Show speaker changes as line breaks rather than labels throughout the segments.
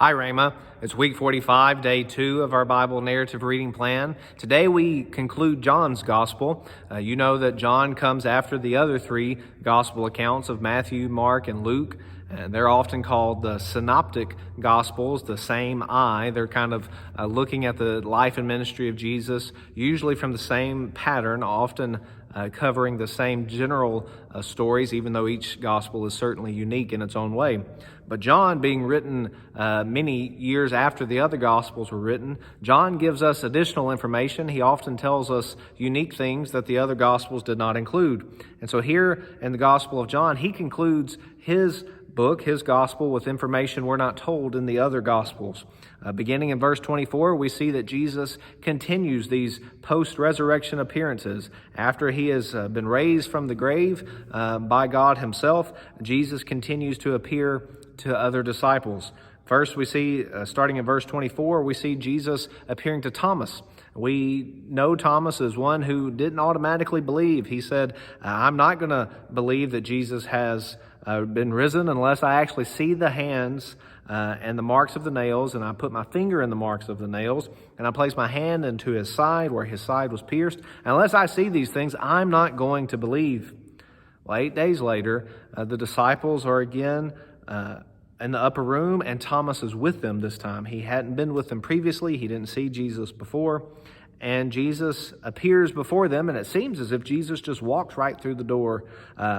Hi, Rhema. It's week 45, day 2 of our Bible narrative reading plan. Today we conclude John's gospel. You know that John comes after the other 3 gospel accounts of Matthew, Mark, and Luke. And they're often called the synoptic gospels, the same eye. They're kind of looking at the life and ministry of Jesus, usually from the same pattern, often covering the same general stories, even though each gospel is certainly unique in its own way. But John, being written many years after the other gospels were written, John gives us additional information. He often tells us unique things that the other gospels did not include. And so here in the Gospel of John, he concludes his book, his gospel, with information we're not told in the other gospels. Beginning in verse 24, we see that Jesus continues these post-resurrection appearances. After he has been raised from the grave by God himself, Jesus continues to appear to other disciples. First, we see, starting in verse 24, we see Jesus appearing to Thomas. We know Thomas as one who didn't automatically believe. He said, I'm not going to believe that Jesus has been risen unless I actually see the hands and the marks of the nails, and I put my finger in the marks of the nails, and I place my hand into his side where his side was pierced. Unless I see these things, I'm not going to believe. Well, 8 days later, the disciples are again in the upper room, and Thomas is with them this time. He hadn't been with them previously. He didn't see Jesus before. And Jesus appears before them, and it seems as if Jesus just walks right through the door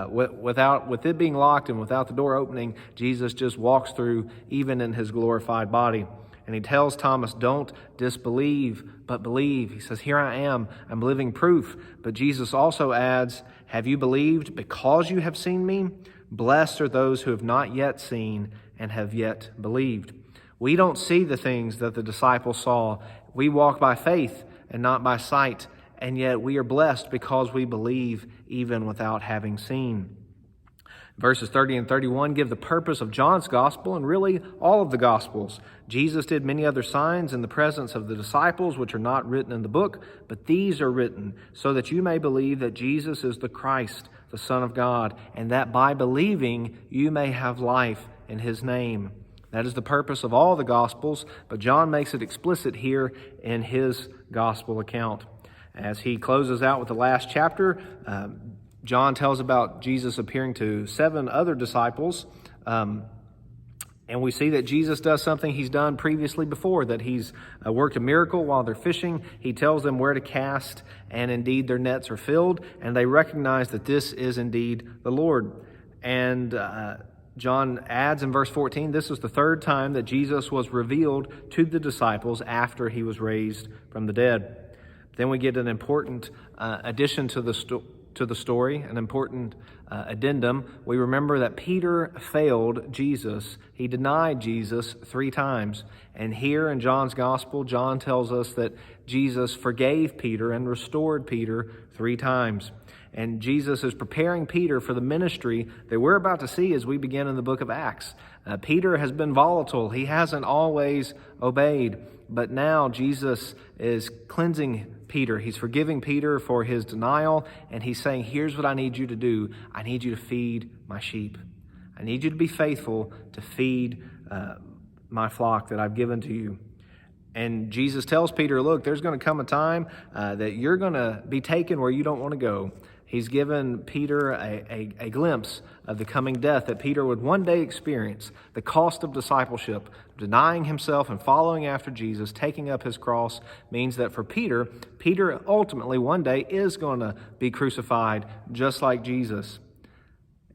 with it being locked and without the door opening. Jesus just walks through, even in his glorified body. And he tells Thomas, don't disbelieve, but believe. He says, here I am. I'm living proof. But Jesus also adds, have you believed because you have seen me? Blessed are those who have not yet seen and have yet believed. We don't see the things that the disciples saw. We walk by faith and not by sight, and yet we are blessed because we believe even without having seen. Verses 30 and 31 give the purpose of John's gospel and really all of the gospels. Jesus did many other signs in the presence of the disciples, which are not written in the book, but these are written so that you may believe that Jesus is the Christ, the Son of God, and that by believing you may have life in his name. That is the purpose of all the Gospels, but John makes it explicit here in his Gospel account. As he closes out with the last chapter, John tells about Jesus appearing to 7 other disciples, and we see that Jesus does something he's done previously before, that he's worked a miracle while they're fishing. He tells them where to cast, and indeed their nets are filled, and they recognize that this is indeed the Lord. And John adds in verse 14, this was the 3rd time that Jesus was revealed to the disciples after he was raised from the dead. Then we get an important addition to the story, an important addendum. We remember that Peter failed Jesus. He denied Jesus 3 times. And here in John's gospel, John tells us that Jesus forgave Peter and restored Peter 3 times. And Jesus is preparing Peter for the ministry that we're about to see as we begin in the book of Acts. Peter has been volatile. He hasn't always obeyed. But now Jesus is cleansing Peter. He's forgiving Peter for his denial. And he's saying, here's what I need you to do. I need you to feed my sheep. I need you to be faithful to feed my flock that I've given to you. And Jesus tells Peter, look, there's going to come a time that you're going to be taken where you don't want to go. He's given Peter a glimpse of the coming death that Peter would one day experience, the cost of discipleship. Denying himself and following after Jesus, taking up his cross, means that for Peter ultimately one day is going to be crucified just like Jesus.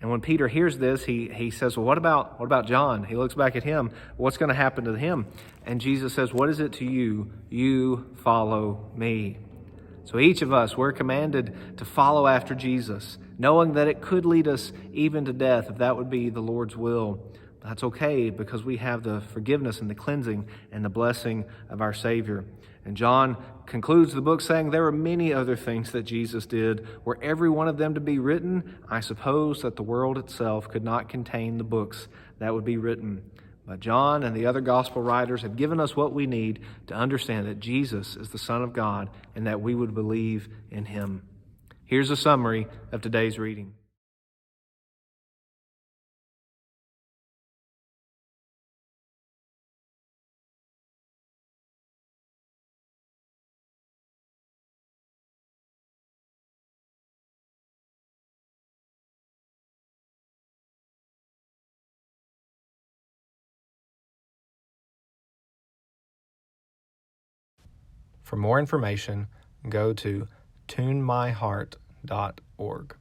And when Peter hears this, he says, well, what about John? He looks back at him. What's going to happen to him? And Jesus says, what is it to you? You follow me. So each of us, we're commanded to follow after Jesus, knowing that it could lead us even to death if that would be the Lord's will. But that's okay because we have the forgiveness and the cleansing and the blessing of our Savior. And John concludes the book saying there are many other things that Jesus did. Were every one of them to be written, I suppose that the world itself could not contain the books that would be written. But John and the other gospel writers have given us what we need to understand that Jesus is the Son of God and that we would believe in him. Here's a summary of today's reading. For more information, go to tunemyheart.org.